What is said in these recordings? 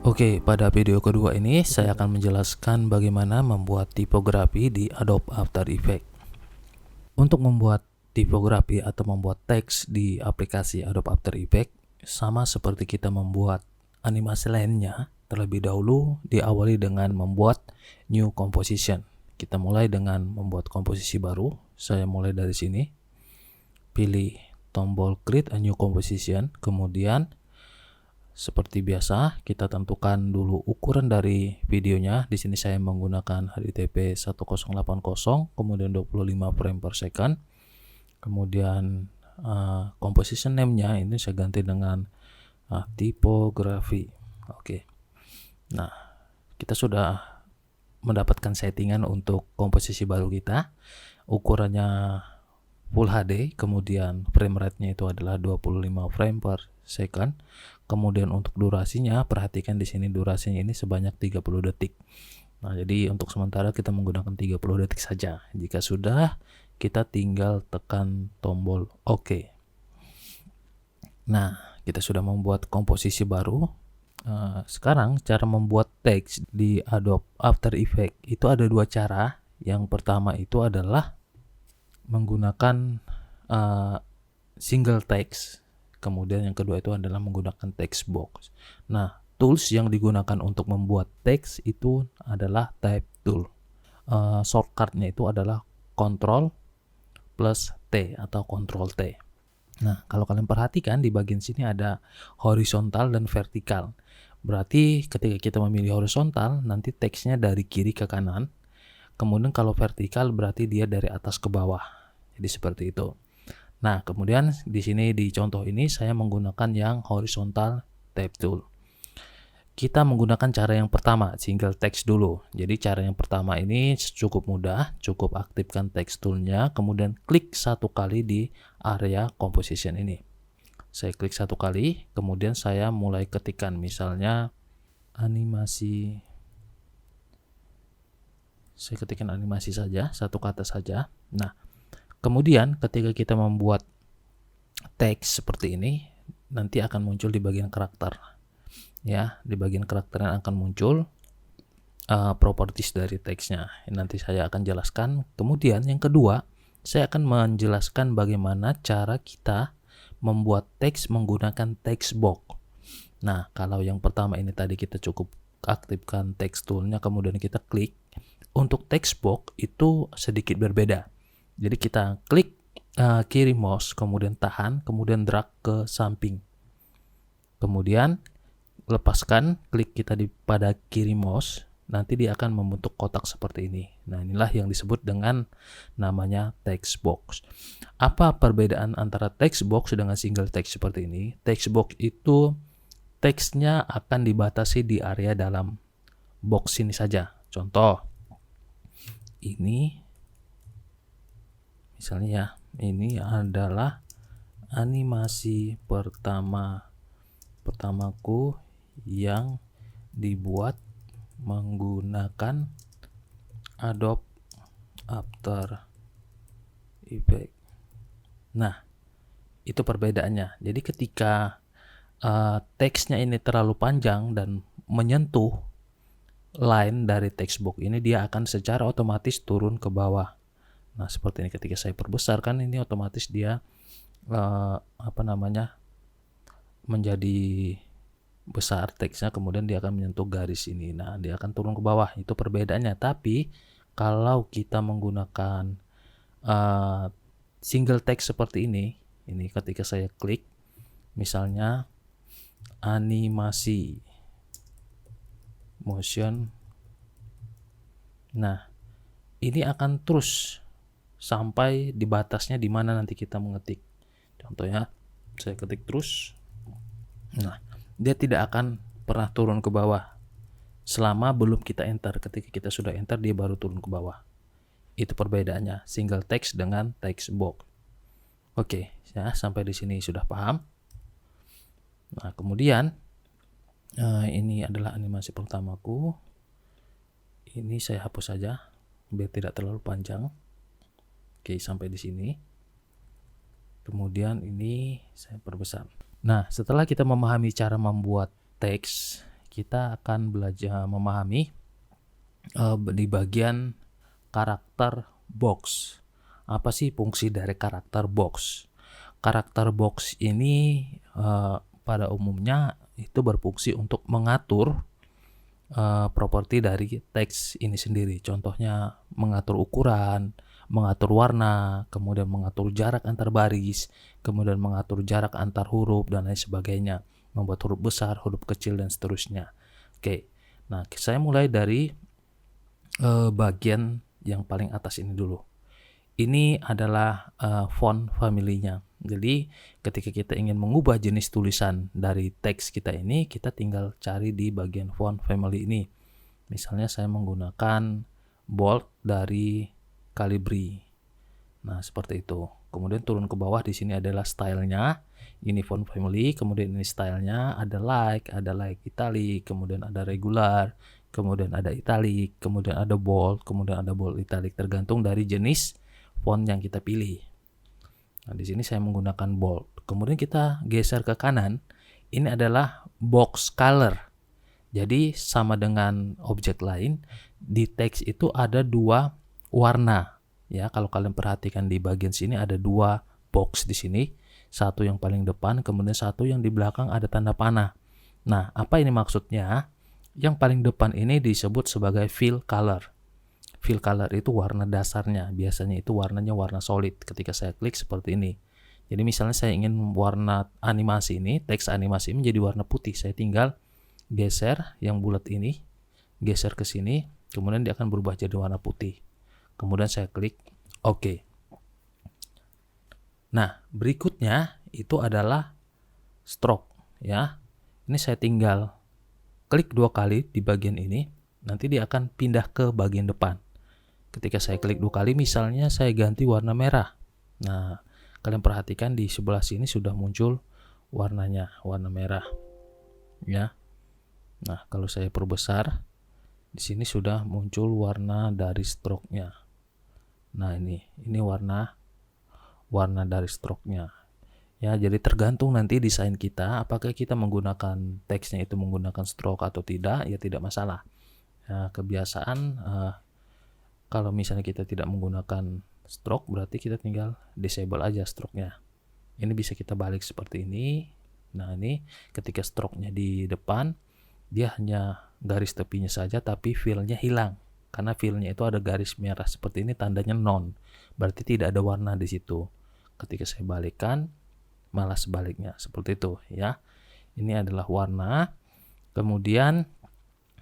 Oke, pada video kedua ini saya akan menjelaskan bagaimana membuat tipografi di Adobe After Effects. Untuk membuat tipografi atau membuat teks di aplikasi Adobe After Effects, sama seperti kita membuat animasi lainnya, terlebih dahulu diawali dengan membuat new composition. Kita mulai dengan membuat komposisi baru. Saya mulai dari sini. Pilih tombol create a new composition, kemudian seperti biasa, kita tentukan dulu ukuran dari videonya. Di sini saya menggunakan HDTP 1080, kemudian 25 frame per second. Kemudian composition name-nya ini saya ganti dengan tipografi. Oke. Nah, kita sudah mendapatkan settingan untuk komposisi baru kita. Ukurannya Full HD, kemudian frame rate-nya itu adalah 25 frame per second. Kemudian untuk durasinya, perhatikan di sini durasinya ini sebanyak 30 detik. Nah, jadi untuk sementara kita menggunakan 30 detik saja. Jika sudah, kita tinggal tekan tombol OK. Nah, kita sudah membuat komposisi baru. Sekarang cara membuat teks di Adobe After Effects itu ada dua cara. Yang pertama itu adalah menggunakan single text, kemudian yang kedua itu adalah menggunakan text box. Nah, tools yang digunakan untuk membuat teks itu adalah type tool. Shortcutnya itu adalah Ctrl plus T atau Ctrl T. Nah, kalau kalian perhatikan di bagian sini ada horizontal dan vertikal. Berarti ketika kita memilih horizontal, nanti teksnya dari kiri ke kanan. Kemudian kalau vertikal berarti dia dari atas ke bawah. Jadi seperti itu. Nah, kemudian di sini di contoh ini saya menggunakan yang horizontal type tool. Kita menggunakan cara yang pertama, single text dulu. Jadi cara yang pertama ini cukup mudah, cukup aktifkan text toolnya, kemudian klik satu kali di area composition ini. Saya klik satu kali, kemudian saya mulai ketikkan misalnya animasi. Saya ketikkan animasi saja, satu kata saja. Nah, kemudian ketika kita membuat teks seperti ini, nanti akan muncul di bagian karakter. Ya, di bagian karakter akan muncul properties dari teksnya. Nanti saya akan jelaskan. Kemudian yang kedua, saya akan menjelaskan bagaimana cara kita membuat teks menggunakan text box. Nah, kalau yang pertama ini tadi kita cukup aktifkan text toolnya, kemudian kita klik. Untuk text box itu sedikit berbeda. Jadi kita klik kiri mouse, kemudian tahan, kemudian drag ke samping. Kemudian lepaskan, klik kita pada kiri mouse, nanti dia akan membentuk kotak seperti ini. Nah, inilah yang disebut dengan namanya text box. Apa perbedaan antara text box dengan single text seperti ini? Text box itu teksnya akan dibatasi di area dalam box ini saja. Contoh, ini misalnya ya, ini adalah animasi pertamaku yang dibuat menggunakan Adobe After Effects. Nah, itu perbedaannya. Jadi ketika teksnya ini terlalu panjang dan menyentuh line dari text box ini, dia akan secara otomatis turun ke bawah. Nah, seperti ini ketika saya perbesar kan ini otomatis dia menjadi besar teksnya, kemudian dia akan menyentuh garis ini. Nah, dia akan turun ke bawah. Itu perbedaannya. Tapi kalau kita menggunakan single text seperti ini ketika saya klik misalnya animasi motion. Nah, ini akan terus sampai di batasnya di mana nanti kita mengetik. Contohnya, saya ketik terus. Nah, dia tidak akan pernah turun ke bawah selama belum kita enter. Ketika kita sudah enter, dia baru turun ke bawah. Itu perbedaannya single text dengan text box. Oke, ya, sampai di sini sudah paham. Nah, kemudian ini adalah animasi pertamaku. Ini saya hapus saja biar tidak terlalu panjang. Oke, sampai di sini. Kemudian ini saya perbesar. Nah, setelah kita memahami cara membuat teks, kita akan belajar memahami di bagian karakter box. Apa sih fungsi dari karakter box? Karakter box ini pada umumnya itu berfungsi untuk mengatur properti dari teks ini sendiri. Contohnya mengatur ukuran, mengatur warna, kemudian mengatur jarak antar baris, kemudian mengatur jarak antar huruf dan lain sebagainya, membuat huruf besar, huruf kecil dan seterusnya. Oke. Nah, saya mulai dari bagian yang paling atas ini dulu. Ini adalah font family-nya. Jadi ketika kita ingin mengubah jenis tulisan dari teks kita ini, kita tinggal cari di bagian font family ini. Misalnya saya menggunakan bold dari Calibri. Nah, seperti itu. Kemudian turun ke bawah, di sini adalah stylenya. Ini font family, kemudian ini stylenya, ada like italic, kemudian ada regular, kemudian ada italic, kemudian ada bold italic, tergantung dari jenis font yang kita pilih. Nah, di sini saya menggunakan bold. Kemudian kita geser ke kanan. Ini adalah box color. Jadi sama dengan objek lain, di teks itu ada dua warna. Ya, kalau kalian perhatikan di bagian sini ada dua box di sini. Satu yang paling depan, kemudian satu yang di belakang ada tanda panah. Nah, apa ini maksudnya? Yang paling depan ini disebut sebagai fill color. Fill color itu warna dasarnya, biasanya itu warnanya warna solid. Ketika saya klik seperti ini. Jadi misalnya saya ingin warna animasi ini, teks animasi ini menjadi warna putih, saya tinggal geser yang bulat ini, geser ke sini, kemudian dia akan berubah jadi warna putih. Kemudian saya klik OK. Nah, berikutnya itu adalah stroke ya. Ini saya tinggal klik 2 kali di bagian ini, nanti dia akan pindah ke bagian depan. Ketika saya klik 2 kali, misalnya saya ganti warna merah. Nah, kalian perhatikan di sebelah sini sudah muncul warnanya, warna merah. Ya. Nah, kalau saya perbesar, di sini sudah muncul warna dari stroke-nya. Nah, ini warna dari stroke-nya. Ya, jadi tergantung nanti desain kita, apakah kita menggunakan teksnya itu menggunakan stroke atau tidak, ya tidak masalah. Ya, kebiasaan kalau misalnya kita tidak menggunakan stroke, berarti kita tinggal disable aja stroke-nya. Ini bisa kita balik seperti ini. Nah, ini ketika stroke-nya di depan, dia hanya garis tepinya saja, tapi fill-nya hilang. Karena fill-nya itu ada garis merah seperti ini, tandanya non. Berarti tidak ada warna di situ. Ketika saya balikkan, malah sebaliknya. Seperti itu ya. Ini adalah warna. Kemudian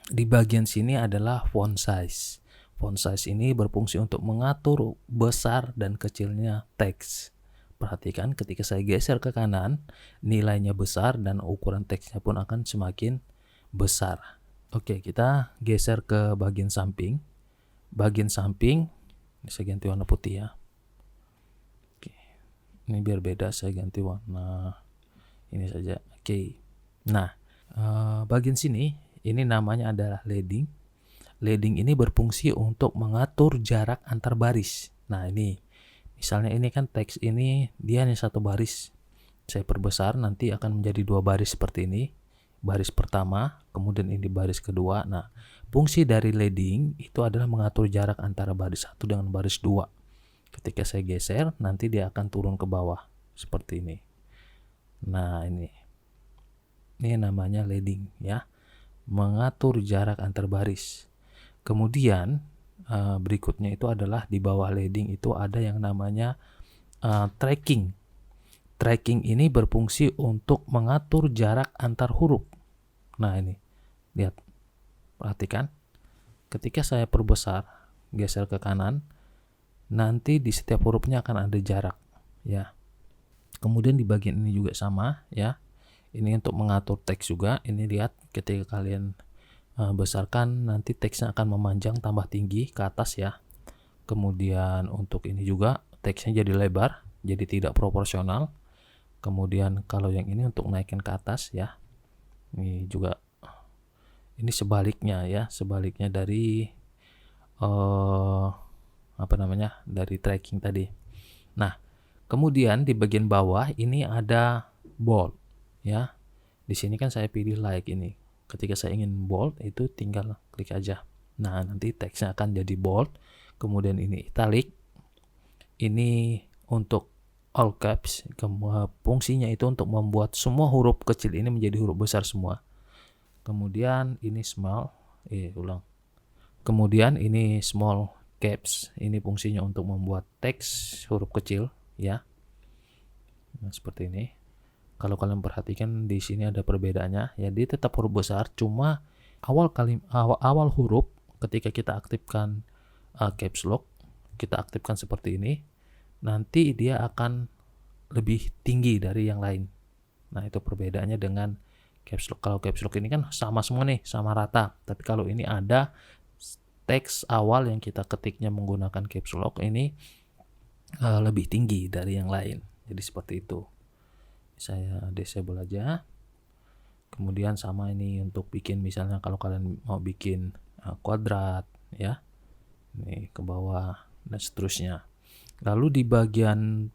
di bagian sini adalah font size. Font size ini berfungsi untuk mengatur besar dan kecilnya teks. Perhatikan ketika saya geser ke kanan, nilainya besar dan ukuran teksnya pun akan semakin besar. Oke, kita geser ke bagian samping. Bagian samping, ini saya ganti warna putih ya. Oke, ini biar beda, saya ganti warna ini saja. Oke, nah bagian sini, ini namanya adalah leading. Leading ini berfungsi untuk mengatur jarak antar baris. Nah, ini misalnya ini kan teks ini dia hanya satu baris. Saya perbesar, nanti akan menjadi 2 baris seperti ini. Baris pertama, kemudian ini baris kedua. Nah, fungsi dari leading itu adalah mengatur jarak antara baris 1 dengan baris 2. Ketika saya geser, nanti dia akan turun ke bawah seperti ini. Nah, ini namanya leading ya. Mengatur jarak antar baris. Kemudian berikutnya itu adalah di bawah leading itu ada yang namanya tracking. Tracking ini berfungsi untuk mengatur jarak antar huruf. Nah, ini lihat, perhatikan. Ketika saya perbesar, geser ke kanan, nanti di setiap hurufnya akan ada jarak ya. Kemudian di bagian ini juga sama ya. Ini untuk mengatur teks juga. Ini lihat, ketika kalian besarkan, nanti teksnya akan memanjang tambah tinggi ke atas ya. Kemudian untuk ini juga teksnya jadi lebar, jadi tidak proporsional. Kemudian kalau yang ini untuk naikin ke atas ya. Ini juga, ini sebaliknya ya, sebaliknya dari dari tracking tadi. Nah, kemudian di bagian bawah ini ada bold ya. Di sini kan saya pilih like ini. Ketika saya ingin bold itu tinggal klik aja. Nah, nanti teksnya akan jadi bold. Kemudian ini italic. Ini untuk all caps. Fungsinya itu untuk membuat semua huruf kecil ini menjadi huruf besar semua. Kemudian ini small. Kemudian ini small caps. Ini fungsinya untuk membuat teks huruf kecil ya. Nah, seperti ini. Kalau kalian perhatikan di sini ada perbedaannya, ya dia tetap huruf besar, cuma awal huruf ketika kita aktifkan caps lock, kita aktifkan seperti ini, nanti dia akan lebih tinggi dari yang lain. Nah, itu perbedaannya dengan caps lock. Kalau caps lock ini kan sama semua nih, sama rata. Tapi kalau ini ada teks awal yang kita ketiknya menggunakan caps lock ini lebih tinggi dari yang lain. Jadi seperti itu. Saya disable aja. Kemudian sama ini untuk bikin, misalnya kalau kalian mau bikin kuadrat ya, ini ke bawah dan seterusnya. Lalu di bagian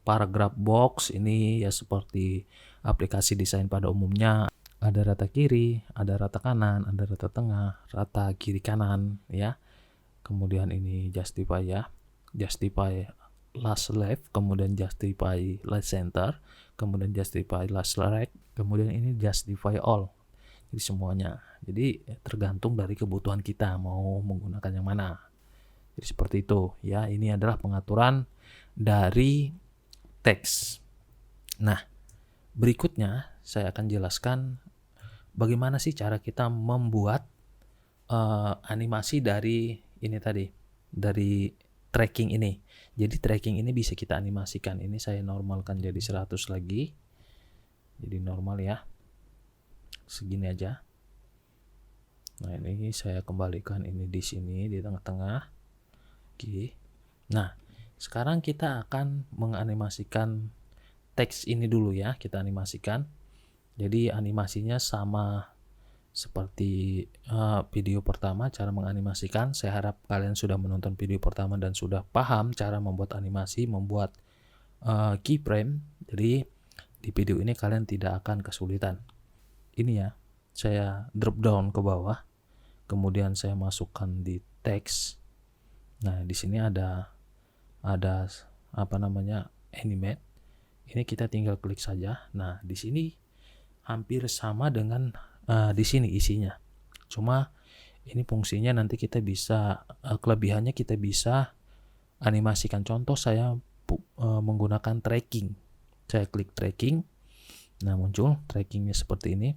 paragraph box ini ya seperti aplikasi desain pada umumnya, ada rata kiri, ada rata kanan, ada rata tengah, rata kiri kanan ya. Kemudian ini justify ya, justify last left, kemudian justify last center, kemudian justify last right, kemudian ini justify all. Jadi semuanya. Jadi tergantung dari kebutuhan kita mau menggunakan yang mana. Jadi seperti itu ya. Ini adalah pengaturan dari teks. Nah, berikutnya saya akan jelaskan bagaimana sih cara kita membuat animasi dari ini tadi, dari tracking ini. Jadi tracking ini bisa kita animasikan. Ini saya normalkan jadi 100 lagi. Jadi normal ya. Segini aja. Nah, ini saya kembalikan ini di sini di tengah-tengah. Oke. Nah, sekarang kita akan menganimasikan teks ini dulu ya. Kita animasikan. Jadi animasinya sama seperti video pertama, cara menganimasikan. Saya harap kalian sudah menonton video pertama dan sudah paham cara membuat animasi, membuat keyframe. Jadi di video ini kalian tidak akan kesulitan. Ini ya, saya drop down ke bawah, kemudian saya masukkan di teks. Nah, di sini ada apa namanya, animate. Ini kita tinggal klik saja. Nah, di sini hampir sama dengan di sini isinya. Cuma ini fungsinya nanti kita bisa kelebihannya kita bisa animasikan. Contoh saya menggunakan tracking. Saya klik tracking. Nah, muncul trackingnya seperti ini.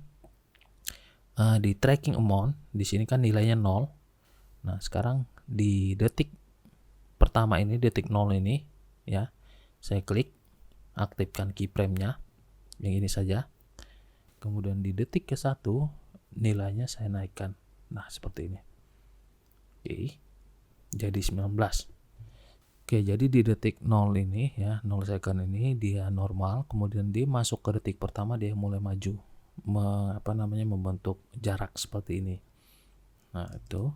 Di tracking amount di sini kan nilainya 0. Nah, sekarang di detik pertama ini, detik 0 ini ya. Saya klik aktifkan keyframe-nya. Yang ini saja. Kemudian di detik ke-1 nilainya saya naikkan. Nah, seperti ini. Oke. Jadi 19. Oke, jadi di detik 0 ini ya, 0 second ini dia normal, kemudian dia masuk ke detik pertama dia mulai maju. Membentuk jarak seperti ini. Nah, itu.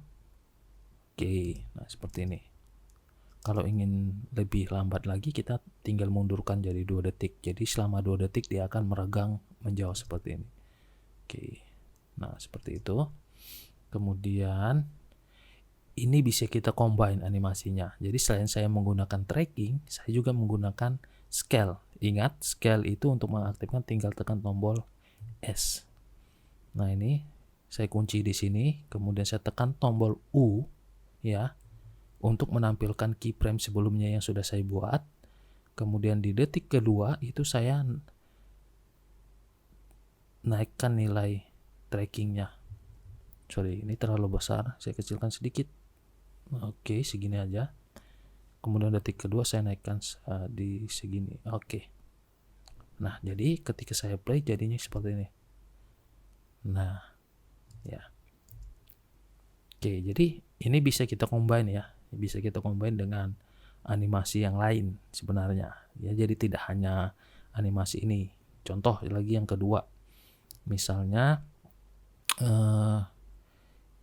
Oke, nah seperti ini. Kalau ingin lebih lambat lagi kita tinggal mundurkan jadi 2 detik. Jadi selama 2 detik dia akan meregang menjauh seperti ini. Oke. Nah, seperti itu. Kemudian ini bisa kita combine animasinya. Jadi selain saya menggunakan tracking, saya juga menggunakan scale. Ingat, scale itu untuk mengaktifkan tinggal tekan tombol S. Nah, ini saya kunci di sini, kemudian saya tekan tombol U ya. Untuk menampilkan keyframe sebelumnya yang sudah saya buat. Kemudian di detik kedua itu saya naikkan nilai trackingnya. Sorry, ini terlalu besar, saya kecilkan sedikit. Oke, segini aja. Kemudian detik kedua saya naikkan di segini. Oke. Nah, jadi ketika saya play jadinya seperti ini. Nah, ya. Oke, jadi ini bisa kita combine ya. Bisa kita combine dengan animasi yang lain sebenarnya. Ya, jadi tidak hanya animasi ini. Contoh lagi yang kedua. Misalnya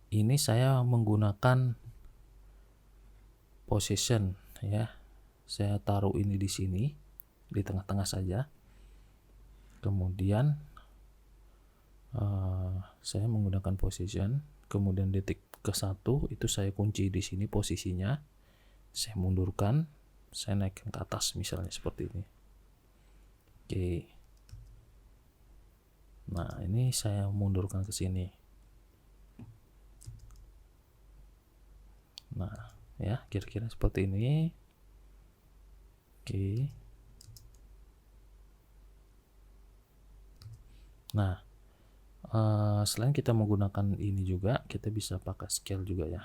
ini saya menggunakan position ya. Saya taruh ini di sini, di tengah-tengah saja. Kemudian Saya menggunakan position, kemudian detik ke-1 itu saya kunci di sini posisinya, saya mundurkan, saya naikkan ke atas misalnya seperti ini. Oke. Nah, ini saya mundurkan ke sini. Nah, ya, kira-kira seperti ini. Oke. Nah, selain kita menggunakan ini juga, kita bisa pakai scale juga ya.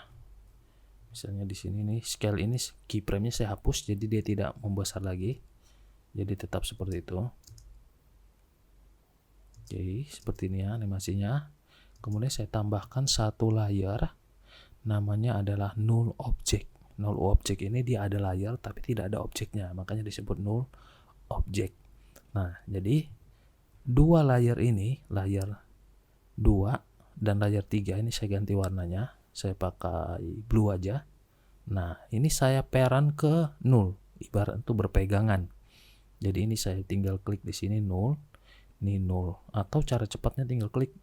Misalnya di sini nih, scale ini keyframe-nya saya hapus, jadi dia tidak membesar lagi. Jadi tetap seperti itu. Oke, seperti ini ya animasinya. Kemudian saya tambahkan satu layer, namanya adalah null object. Null object ini dia ada layer tapi tidak ada objeknya, makanya disebut null object. Nah, jadi dua layer ini, layer 2 dan layer 3 ini saya ganti warnanya, saya pakai blue aja. Nah, ini saya parent ke null, ibarat itu berpegangan. Jadi ini saya tinggal klik di sini null, ini null, atau cara cepatnya tinggal klik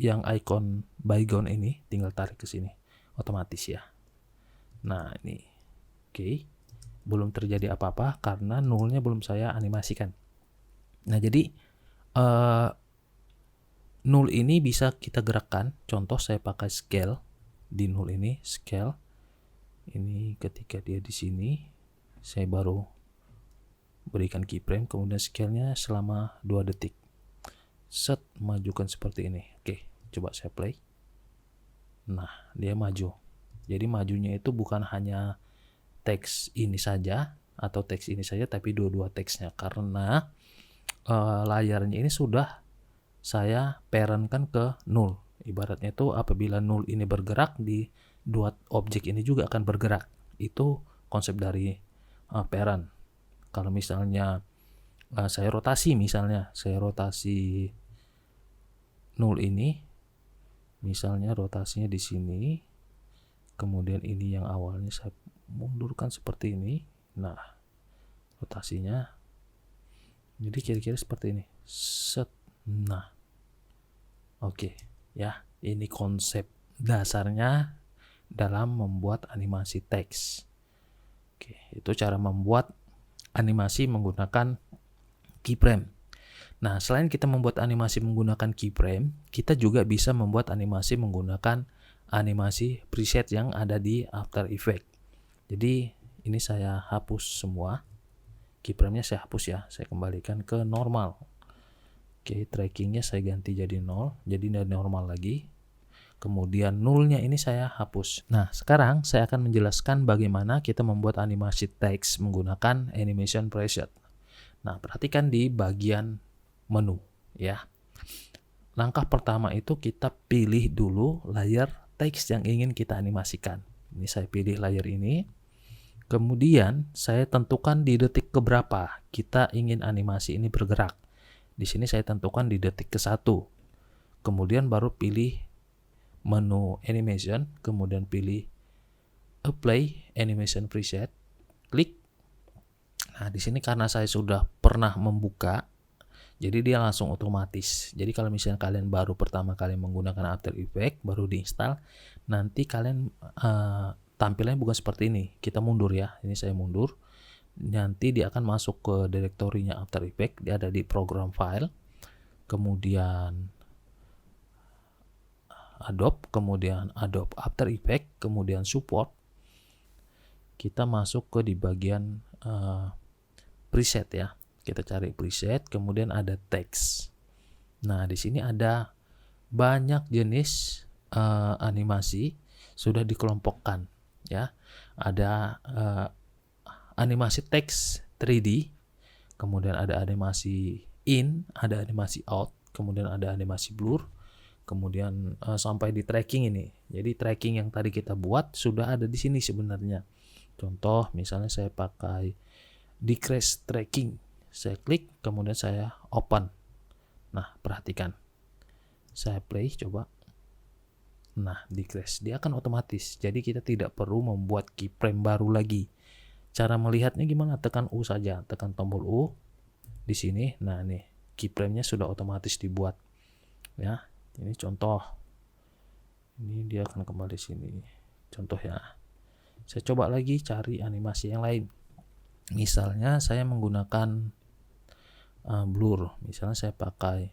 yang icon baygon ini, tinggal tarik ke sini, otomatis ya. Nah, ini oke, belum terjadi apa-apa karena nullnya belum saya animasikan. Nah, jadi null ini bisa kita gerakkan. Contoh saya pakai scale di null ini, scale ini ketika dia di sini, saya baru berikan keyframe, kemudian scale-nya selama 2 detik. Set, majukan seperti ini. Oke, coba saya play. Nah, dia maju. Jadi majunya itu bukan hanya teks ini saja atau teks ini saja, tapi dua-dua teksnya, karena layarnya ini sudah saya parentkan ke null. Ibaratnya itu apabila null ini bergerak, di dua objek ini juga akan bergerak. Itu konsep dari parent. Kalau misalnya saya rotasi, misalnya saya rotasi null ini, misalnya rotasinya di sini, kemudian ini yang awalnya saya mundurkan seperti ini. Nah, rotasinya jadi kira-kira seperti ini. Set. Nah, oke ya, ini konsep dasarnya dalam membuat animasi teks. Oke, itu cara membuat animasi menggunakan keyframe. Nah, selain kita membuat animasi menggunakan keyframe, kita juga bisa membuat animasi menggunakan animasi preset yang ada di After Effects. Jadi ini saya hapus semua, keyframe-nya saya hapus ya, saya kembalikan ke normal. Oke, trackingnya saya ganti jadi 0, jadi normal lagi. Kemudian nullnya ini saya hapus. Nah, sekarang saya akan menjelaskan bagaimana kita membuat animasi teks menggunakan animation preset. Nah, perhatikan di bagian menu ya. Langkah pertama itu kita pilih dulu layer teks yang ingin kita animasikan. Ini saya pilih layer ini. Kemudian saya tentukan di detik keberapa kita ingin animasi ini bergerak. Di sini saya tentukan di detik ke-1. Kemudian baru pilih menu animation, kemudian pilih apply animation preset, klik. Nah, di sini karena saya sudah pernah membuka, jadi dia langsung otomatis. Jadi kalau misalnya kalian baru pertama kali menggunakan After Effects, baru diinstal, nanti kalian tampilannya bukan seperti ini. Kita mundur ya. Ini saya mundur. Nanti dia akan masuk ke direktorinya After Effects. Dia ada di program file, kemudian Adobe, kemudian Adobe After Effects, kemudian support. Kita masuk ke di bagian preset ya. Kita cari preset, kemudian ada teks. Nah, di sini ada banyak jenis animasi sudah dikelompokkan ya. Ada animasi teks 3D, kemudian ada animasi in, ada animasi out, kemudian ada animasi blur, kemudian sampai di tracking ini. Jadi tracking yang tadi kita buat sudah ada di sini sebenarnya. Contoh misalnya saya pakai decrease tracking, saya klik kemudian saya open. Nah, perhatikan, saya play coba. Nah, decrease, dia akan otomatis, jadi kita tidak perlu membuat keyframe baru lagi. Cara melihatnya gimana? Tekan U saja, tekan tombol U di sini. Nah, nih keyframe-nya sudah otomatis dibuat ya. Ini contoh. Ini dia akan kembali sini. Contoh ya. Saya coba lagi cari animasi yang lain. Misalnya saya menggunakan blur. Misalnya saya pakai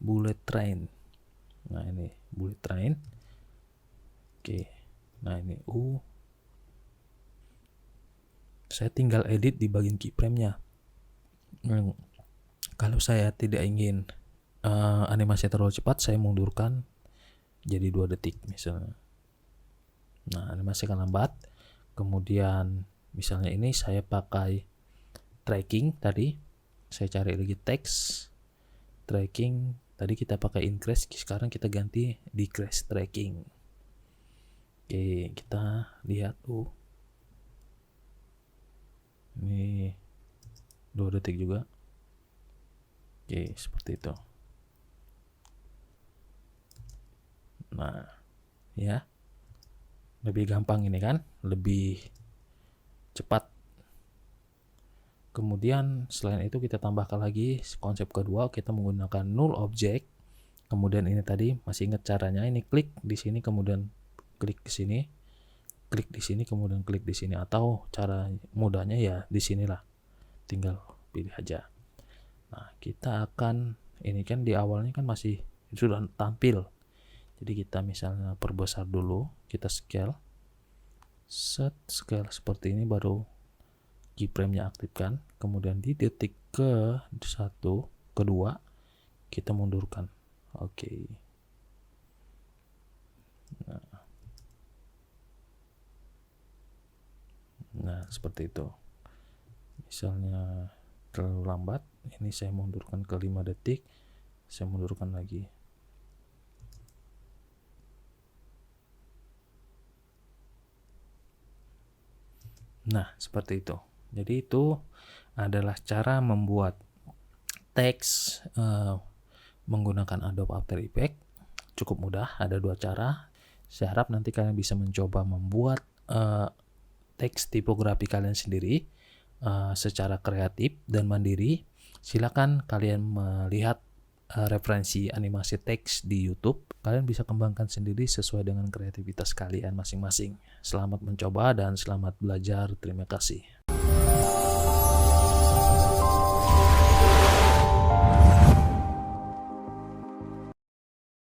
bullet train. Nah ini bullet train. Oke. Nah ini saya tinggal edit di bagian keyframe-nya. Kalau saya tidak ingin animasi terlalu cepat, saya mundurkan jadi 2 detik misalnya. Nah animasi akan lambat. Kemudian misalnya ini saya pakai tracking tadi, saya cari lagi teks tracking. Tadi kita pakai increase, sekarang kita ganti decrease tracking. Oke, kita lihat ini 2 detik juga. Oke, seperti itu. Nah ya, lebih gampang ini kan, lebih cepat. Kemudian selain itu kita tambahkan lagi konsep kedua, kita menggunakan null object. Kemudian ini tadi masih ingat caranya, ini klik di sini kemudian klik ke sini, klik di sini kemudian klik di sini, atau cara mudahnya ya di sinilah, tinggal pilih aja. Nah kita akan, ini kan di awalnya kan masih sudah tampil, jadi kita misalnya perbesar dulu, kita scale seperti ini, baru keyframe-nya aktifkan. Kemudian di detik ke 1, kedua kita mundurkan. Oke. Nah seperti itu. Misalnya terlalu lambat, ini saya mundurkan ke 5 detik, saya mundurkan lagi. Nah seperti itu. Jadi itu adalah cara membuat teks menggunakan Adobe After Effects. Cukup mudah, ada 2 cara. Saya harap nanti kalian bisa mencoba membuat teks tipografi kalian sendiri secara kreatif dan mandiri. Silakan kalian melihat referensi animasi teks di YouTube. Kalian bisa kembangkan sendiri sesuai dengan kreativitas kalian masing-masing. Selamat mencoba dan selamat belajar. Terima kasih.